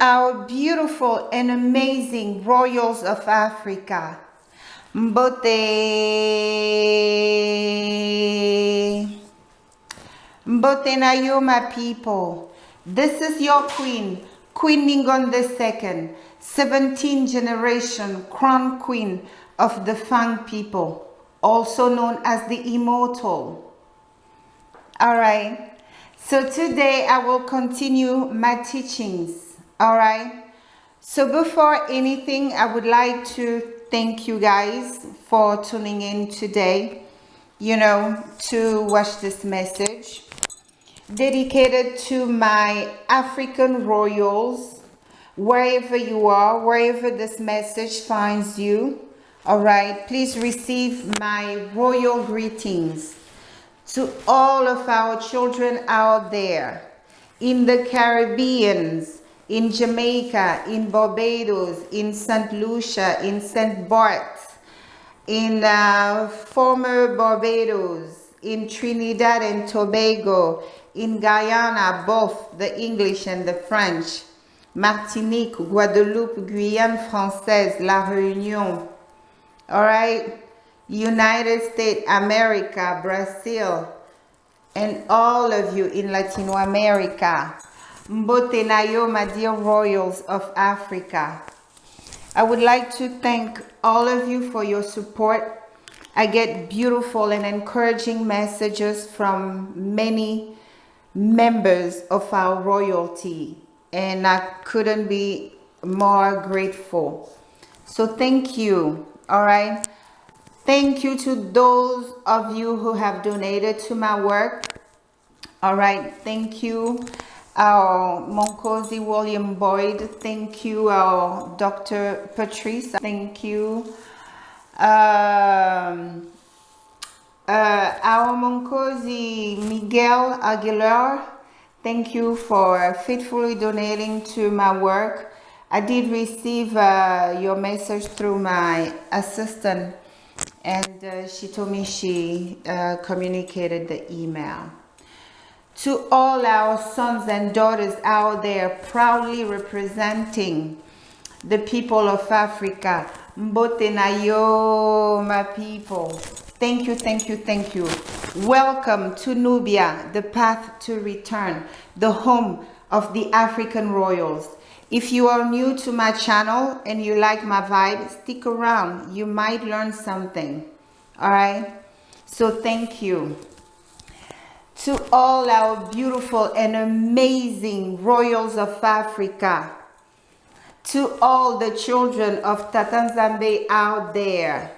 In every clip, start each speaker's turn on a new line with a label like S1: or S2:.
S1: our beautiful and amazing Royals of Afrika. Mbote. Mbote na yo, my people. This is your queen, Queen Ngningone II, 17th generation crown queen of the Fang people, also known as the Immortal. Alright, so today I will continue my teachings. Alright, so before anything, I would like to thank you guys for tuning in today, to watch this message dedicated to my African Royals, wherever you are, wherever this message finds you. All right, please receive my royal greetings to all of our children out there in the Caribbean, in Jamaica, in Barbados, in St. Lucia, in St. Barts, in former Barbados, in Trinidad and Tobago, in Guyana, both the English and the French, Martinique, Guadeloupe, Guyane Française, La Réunion, all right, United States, America, Brazil, and all of you in Latino America. Mbote na yo, my dear Royals of Afrika. I would like to thank all of you for your support. I get beautiful and encouraging messages from many members of our royalty, and I couldn't be more grateful. So thank you. All right, thank you to those of you who have donated to my work. All right, thank you our Monkosi William Boyd, thank you our Dr. Patrice, thank you our Monkosi Miguel Aguilar, thank you for faithfully donating to my work. I did receive your message through my assistant, and she told me she communicated the email. To all our sons and daughters out there proudly representing the people of Africa, Mbote na yo, my people. Thank you, thank you, thank you. Welcome to Nubia, the path to return, the home of the African Royals. If you are new to my channel and you like my vibe, stick around. You might learn something. All right? So thank you. To all our beautiful and amazing Royals of Afrika. To all the children of Tatanzambe out there.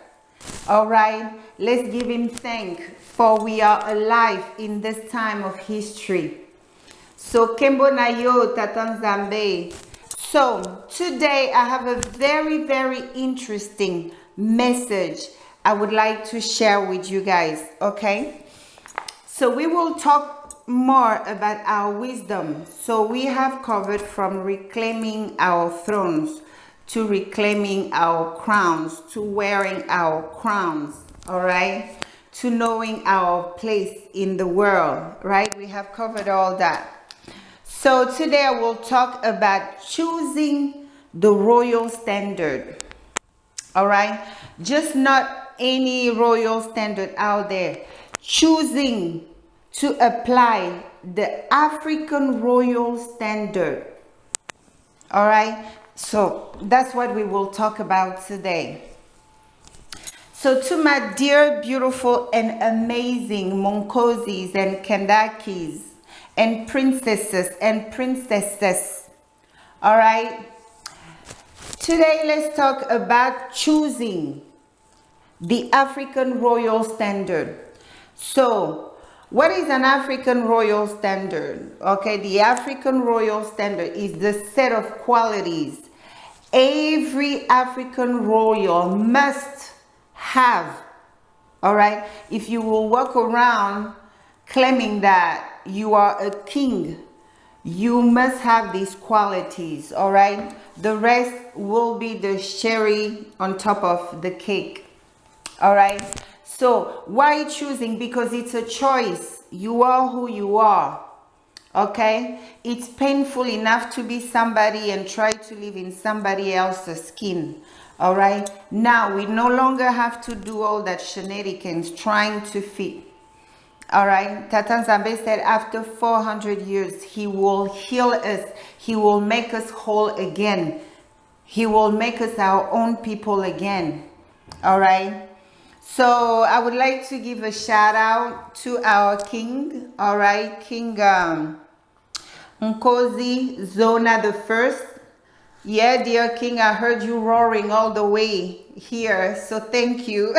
S1: All right? Let's give him thanks, for we are alive in this time of history. So Kembo na yo Tatanzambe. So today I have a very, very interesting message I would like to share with you guys, okay? So we will talk more about our wisdom. So we have covered from reclaiming our thrones to reclaiming our crowns, to wearing our crowns, all right? To knowing our place in the world, right? We have covered all that. So today I will talk about choosing the royal standard. All right, just not any royal standard out there. Choosing to apply the African royal standard. All right, so that's what we will talk about today. So to my dear, beautiful, and amazing Monkosis and Kendakis, and princesses and princesses, all right, today let's talk about choosing the African royal standard. So what is an African royal standard? Okay, the African royal standard is the set of qualities every African royal must have. All right, if you will walk around claiming that you are a king, you must have these qualities. All right, the rest will be the cherry on top of the cake. All right, so why choosing? Because it's a choice. You are who you are. Okay, it's painful enough to be somebody and try to live in somebody else's skin. All right, now we no longer have to do all that shenanigans trying to fit. All right, Tata Nzambe said after 400 years he will heal us, he will make us whole again, he will make us our own people again. All right, so I would like to give a shout out to our king. All right, King Nkosi Zona the First. Yeah, dear king, I heard you roaring all the way here, so thank you.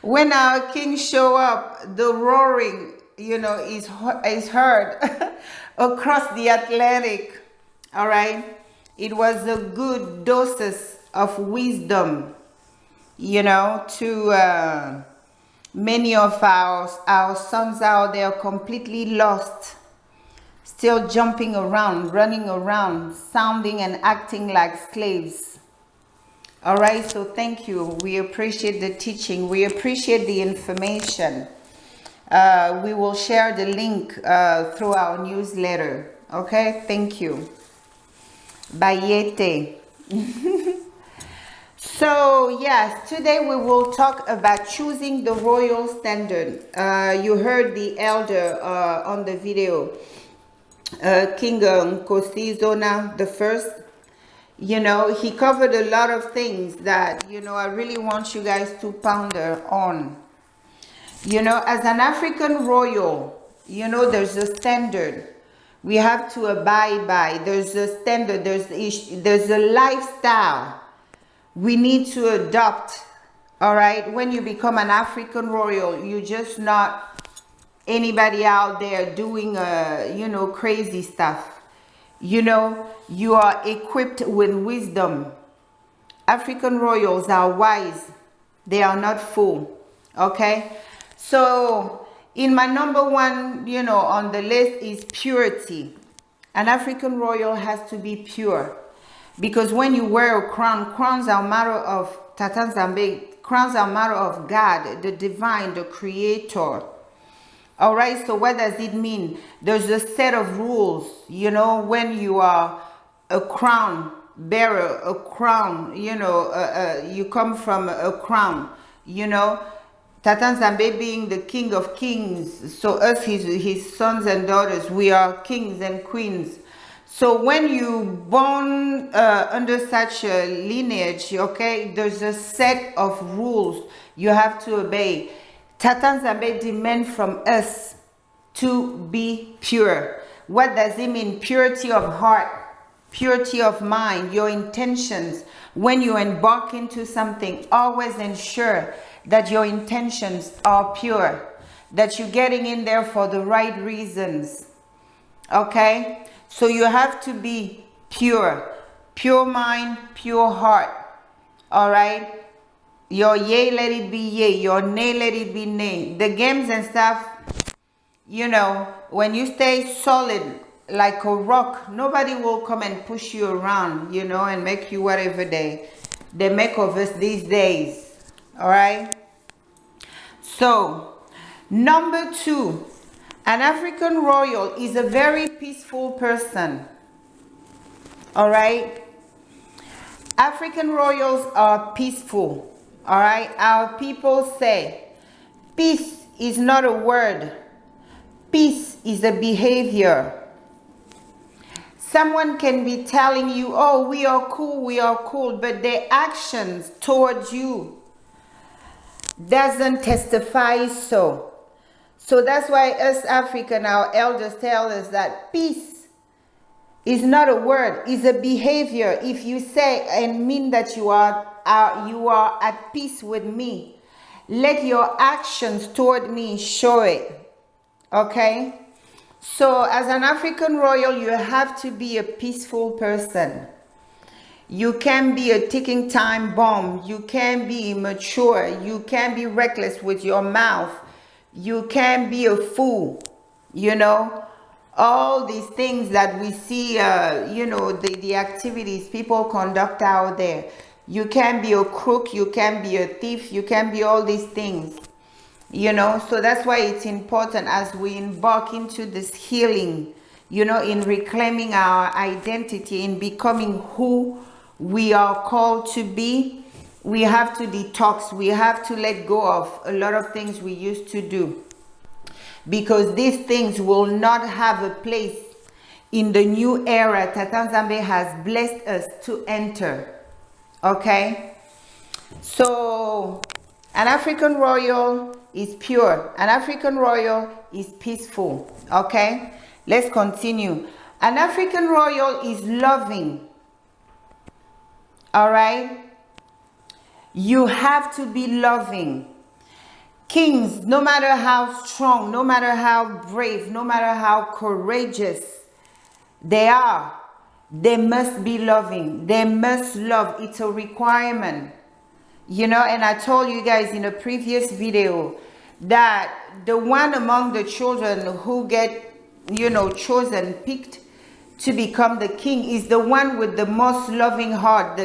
S1: When our king show up, the roaring, you know, is heard across the Atlantic. All right, it was a good doses of wisdom, you know, to many of our sons out there completely lost, still jumping around, running around, sounding and acting like slaves. All right, so thank you. We appreciate the teaching. We appreciate the information. We will share the link through our newsletter. Okay, thank you. Bayete. So yes, today we will talk about choosing the royal standard. You heard the elder on the video, King Nkosi Zona the First. You know, he covered a lot of things that, you know, I really want you guys to ponder on. You know, as an African royal, you know, there's a standard we have to abide by. There's a standard, there's a lifestyle we need to adopt. All right, when you become an African royal, you're just not anybody out there doing you know, crazy stuff. You know, you are equipped with wisdom. African royals are wise, they are not fool. Okay, so in my number one, you know, on the list is purity. An African royal has to be pure, because when you wear a crown, crowns are a matter of Tata Nzambe, crowns are a matter of God, the divine, the creator. All right, so what does it mean? There's a set of rules, you know, when you are a crown bearer, a crown, you know, you come from a crown, you know, Tata Nzambe being the king of kings, so us, his sons and daughters, we are kings and queens. So when you born under such a lineage, okay, there's a set of rules you have to obey. Tata Nzambe demands from us to be pure. What does it mean? Purity of heart, purity of mind, your intentions. When you embark into something, always ensure that your intentions are pure, that you're getting in there for the right reasons. Okay? So you have to be pure. Pure mind, pure heart. All right? Your yay, let it be yay. Your nay, let it be nay. The games and stuff, you know, when you stay solid like a rock, nobody will come and push you around, you know, and make you whatever they make of us these days. All right? So, number two, an African royal is a very peaceful person. All right? African royals are peaceful. All right, our people say peace is not a word, peace is a behavior. Someone can be telling you, oh, we are cool, but their actions towards you doesn't testify so. So that's why us African, our elders tell us that peace is not a word, it's a behavior. If you say and mean that you are at peace with me, let your actions toward me show it. Okay? So as an African royal, you have to be a peaceful person. You can be a ticking time bomb. You can be immature. You can be reckless with your mouth. You can be a fool. You know, all these things that we see, you know, the activities people conduct out there. You can be a crook, you can be a thief, you can be all these things. you know. So that's why it's important as we embark into this healing, you know, in reclaiming our identity, in becoming who we are called to be. We have to detox. We have to let go of a lot of things we used to do, because these things will not have a place in the new era Tata Nzambe has blessed us to enter. Okay? So, an African Royal is pure. An African Royal is peaceful. Okay? Let's continue. An African Royal is loving. Alright? You have to be loving. Kings, no matter how strong, no matter how brave, no matter how courageous they are, they must be loving. They must love. It's a requirement. You know, and I told you guys in a previous video that the one among the children who get, you know, chosen, picked to become the king is the one with the most loving heart,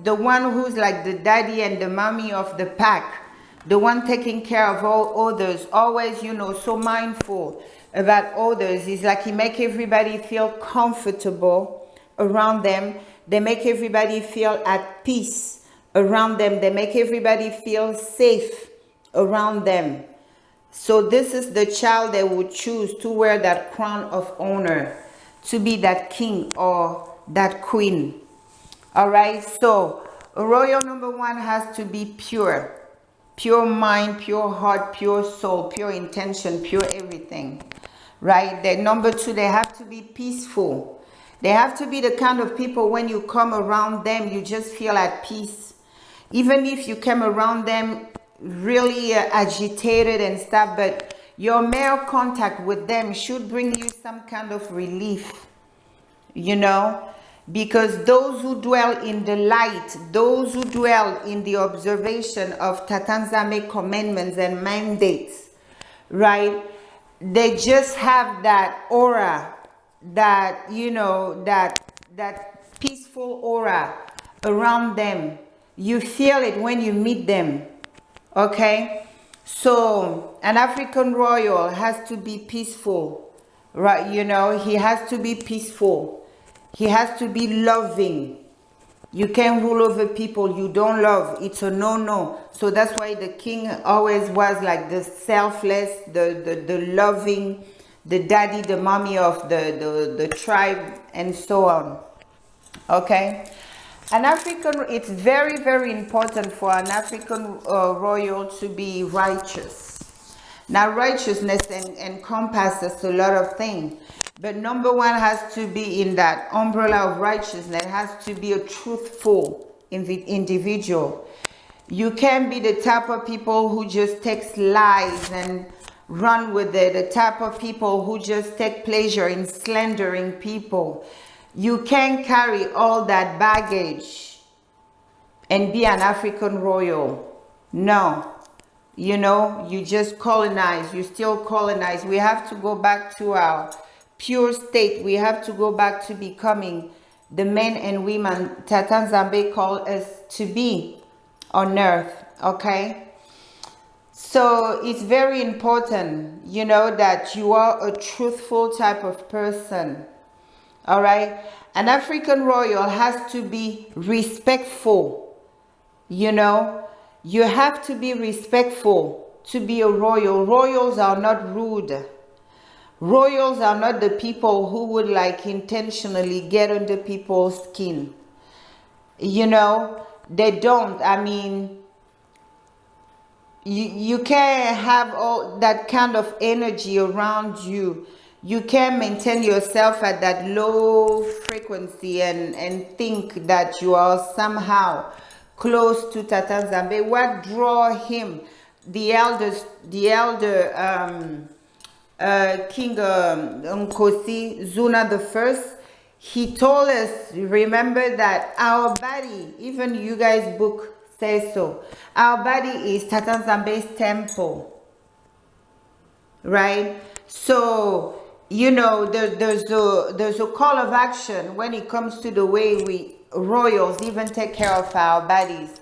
S1: the one who's like the daddy and the mommy of the pack, the one taking care of all others, always, you know, so mindful about others. It's like he make everybody feel comfortable around them. They make everybody feel at peace around them. They make everybody feel safe around them. So this is the child they would choose to wear that crown of honor, to be that king or that queen. All right, so a royal number one has to be pure. Pure mind, pure heart, pure soul, pure intention, pure everything. Right? Then number two, they have to be peaceful. They have to be the kind of people when you come around them, you just feel at peace. Even if you come around them really agitated and stuff, but your mere contact with them should bring you some kind of relief, you know, because those who dwell in the light, those who dwell in the observation of Tata Nzambe commandments and mandates, right, they just have that aura, that, you know, that peaceful aura around them. You feel it when you meet them. Okay? So, an African royal has to be peaceful. Right? You know, he has to be peaceful. He has to be loving. You can't rule over people you don't love. It's a no-no. So that's why the king always was like the selfless, the loving, the daddy, the mommy of the tribe, and so on. Okay? An African, it's very, very important for an African royal to be righteous. Now, righteousness encompasses a lot of things. But number one has to be in that umbrella of righteousness. It has to be a truthful individual. You can't be the type of people who just takes lies and run with it. The type of people who just take pleasure in slandering people. You can't carry all that baggage and be an African royal. No. You know, you just colonize. You still colonize. We have to go back to our pure state. We have to go back to becoming the men and women Tata Nzambe called us to be on earth. Okay? So it's very important, you know, that you are a truthful type of person. All right? An African royal has to be respectful. You know, you have to be respectful to be a royal. Royals are not rude. Royals are not the people who would like intentionally get under people's skin. You know, they don't. I mean, you can't have all that kind of energy around you. You can maintain yourself at that low frequency and think that you are somehow close to Tata Nzambe. What draw him, the elder King Nkosi Zuna the First, he told us, remember that our body, even you guys book says so, our body is Tata Nzambe's temple, right? So, you know, there's a call of action when it comes to the way we royals even take care of our bodies.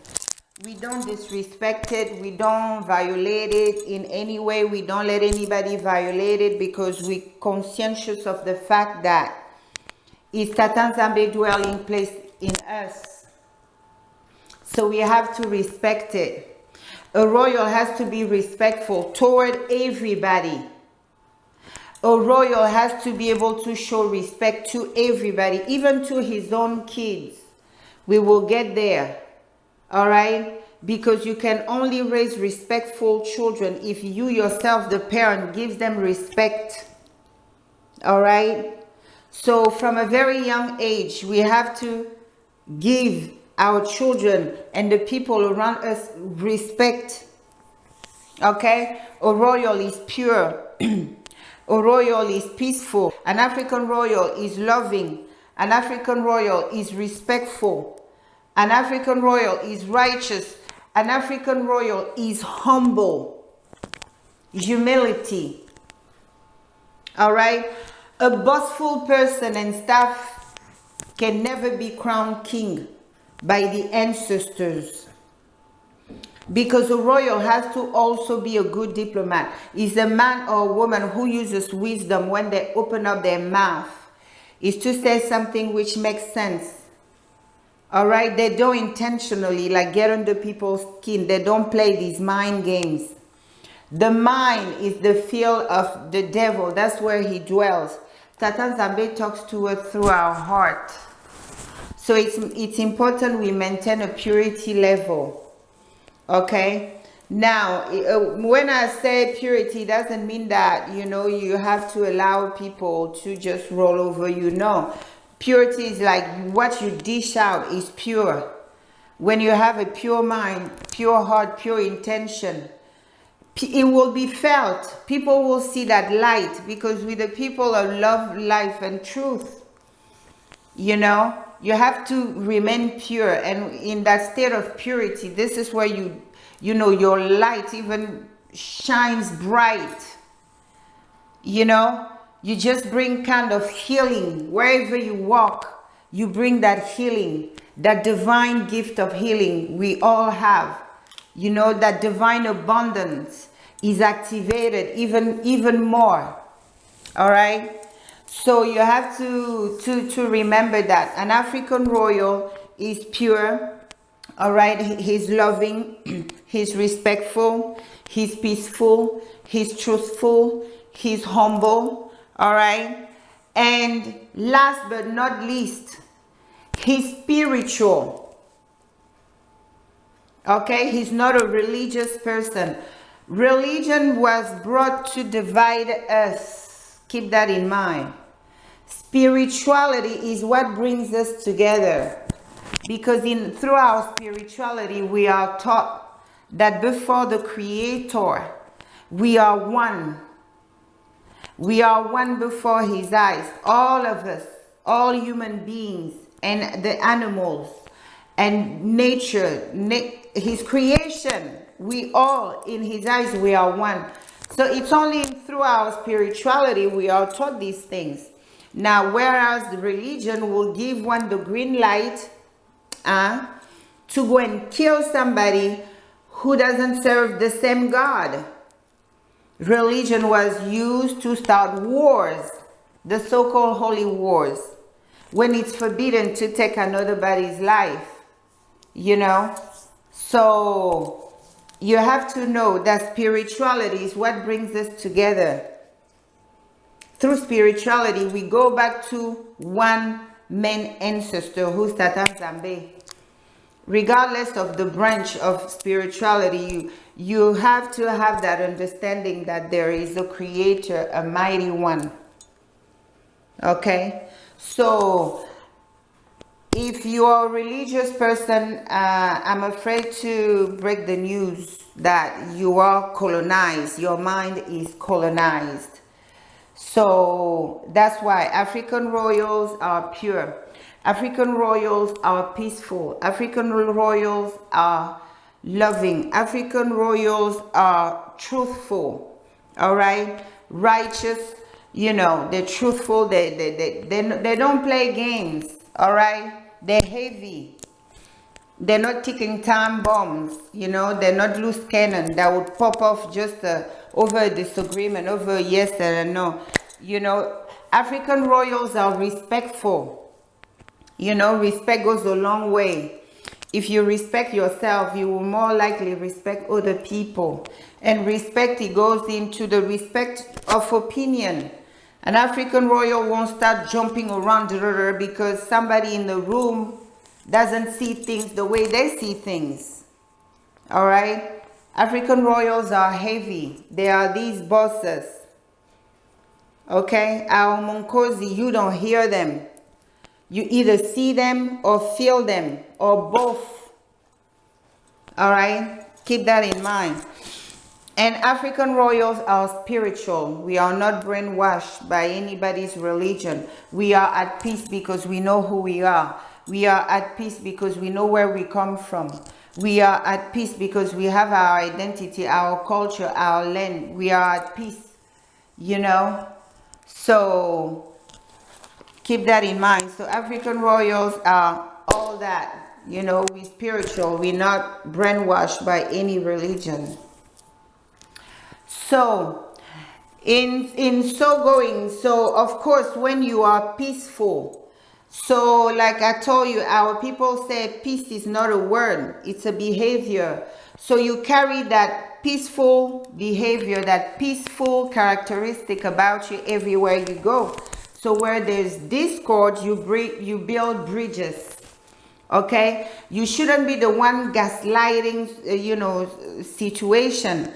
S1: We don't disrespect it. We don't violate it in any way. We don't let anybody violate it because we're conscientious of the fact that it's Tata Nzambe dwelling place in us. So we have to respect it. A royal has to be respectful toward everybody. A royal has to be able to show respect to everybody, even to his own kids. We will get there. All right, because you can only raise respectful children if you yourself, the parent, gives them respect. All right, so from a very young age, we have to give our children and the people around us respect. Okay, a royal is pure. A royal is peaceful. An African royal is loving. An African royal is respectful. An African royal is righteous. An African royal is humble. Humility. All right? A boastful person and staff can never be crowned king by the ancestors. Because a royal has to also be a good diplomat. Is a man or a woman who uses wisdom when they open up their mouth. Is to say something which makes sense. All right, they don't intentionally like get under people's skin. They don't play these mind games. The mind is the field of the devil. That's where he dwells. Tata Nzambe talks to us through our heart. So it's important we maintain a purity level. Okay. Now, when I say purity, doesn't mean that, you know, you have to allow people to just roll over you. No. Purity is like what you dish out is pure. When you have a pure mind, pure heart, pure intention, it will be felt. People will see that light because with the people of love, life, and truth, you know, you have to remain pure. And in that state of purity, this is where you know, your light even shines bright, you know. You just bring kind of healing. Wherever you walk, you bring that healing, that divine gift of healing we all have. You know, that divine abundance is activated even more. All right? So you have to remember that. An African royal is pure. All right? He's loving. He's respectful. He's peaceful. He's truthful. He's humble. All right. And last but not least, he's spiritual. Okay. He's not a religious person. Religion was brought to divide us. Keep that in mind. Spirituality is what brings us together. Because through our spirituality, we are taught that before the Creator, we are one. We are one before his eyes, all of us, all human beings and the animals and nature, his creation. We all, in his eyes, we are one. So it's only through our spirituality we are taught these things. Now, whereas the religion will give one the green light to go and kill somebody who doesn't serve the same God. Religion was used to start wars, the so-called holy wars, when it's forbidden to take another body's life, you know. So you have to know that spirituality is what brings us together. Through spirituality, we go back to one main ancestor, who's Tata Nzambe. Regardless of the branch of spirituality, you have to have that understanding that there is a creator, a mighty one. Okay? So, if you are a religious person, I'm afraid to break the news that you are colonized. Your mind is colonized. So, that's why African royals are pure. African royals are peaceful. African royals are loving. African royals are truthful. All right? Righteous. You know, they're truthful. They don't play games. All right? They're heavy. They're not ticking time bombs, you know, they're not loose cannon that would pop off just over a disagreement, over a yes and a no. You know, African royals are respectful. You know, respect goes a long way. If you respect yourself, you will more likely respect other people. And respect, it goes into the respect of opinion. An African royal won't start jumping around because somebody in the room doesn't see things the way they see things. All right? African royals are heavy. They are these bosses. Okay? Our Monkosi, you don't hear them. You either see them or feel them or both. All right? Keep that in mind. And African royals are spiritual. We are not brainwashed by anybody's religion. We are at peace because we know who we are. We are at peace because we know where we come from. We are at peace because we have our identity, our culture, our land. We are at peace, you know. So keep that in mind. So African royals are all that, you know. We're spiritual. We're not brainwashed by any religion. So in so going, so of course when you are peaceful, so like I told you, our people say peace is not a word, it's a behavior. So you carry that peaceful behavior, that peaceful characteristic about you everywhere you go. So where there's discord, you build bridges. Okay? You shouldn't be the one gaslighting, you know, situation.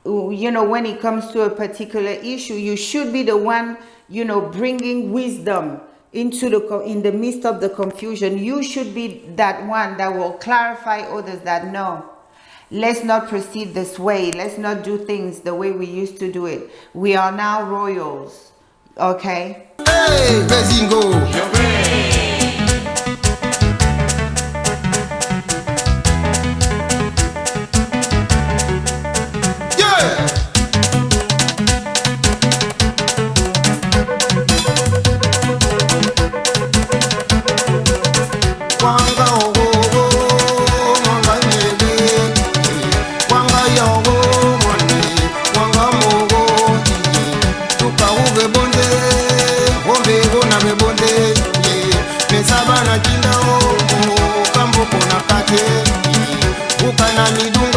S1: You know, when it comes to a particular issue, you should be the one, you know, bringing wisdom into in the midst of the confusion. You should be that one that will clarify others that no, let's not proceed this way. Let's not do things the way we used to do it. We are now royals. Okay? Hey,
S2: Ukana midungu